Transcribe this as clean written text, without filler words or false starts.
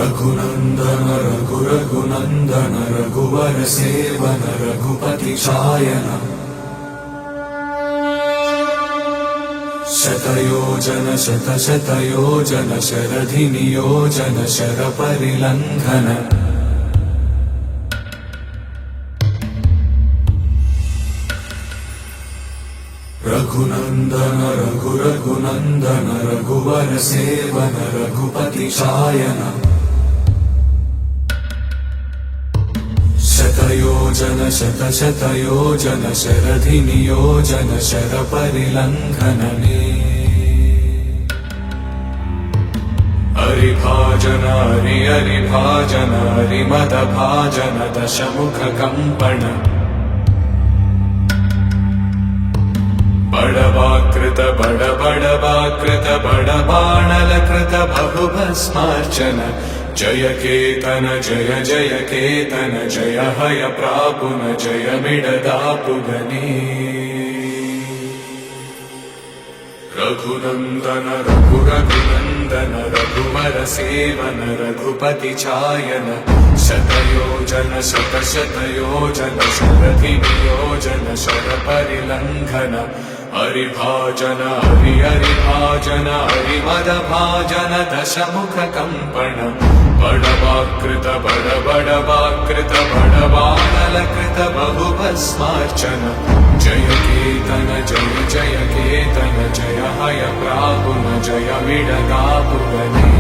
रघुनन्दन रघुनन्दन रघुवर seven Raghupati चायन शतयोजन शतशतयोजन शरधि नियोजन शरपरिलङ्घन रघुनन्दन रघुनन्दन रघुवर seven Raghupati चायन शतयोजन शतशतयोजन शरधि नियोजन शरपरिलङ्घनने हरिभाजन हरिभाजन हरिमदभाजन दशमुख कंपन बड़वाकृत बड़वाकृत बड़बाणलकृत बहुभस्मार्चन जय केतन जय जय केतन जय हय प्रापुन जय मिडदापुगने रघुनन्दन रघुनन्दन रघुवर सेवन रघुपति चायन शतयोजन शतशतयोजन शरधि नियोजन शरपरिलङ्घन हरिभाजन हरिभाजन हरिमदभाजन दशमुख कंपन बड़वाकृत बड़वाकृत बड़बाणलकृत बहुभस्मार्चन जय केतन जय जय केतन जय हय प्रापुन जय मिडदापुगने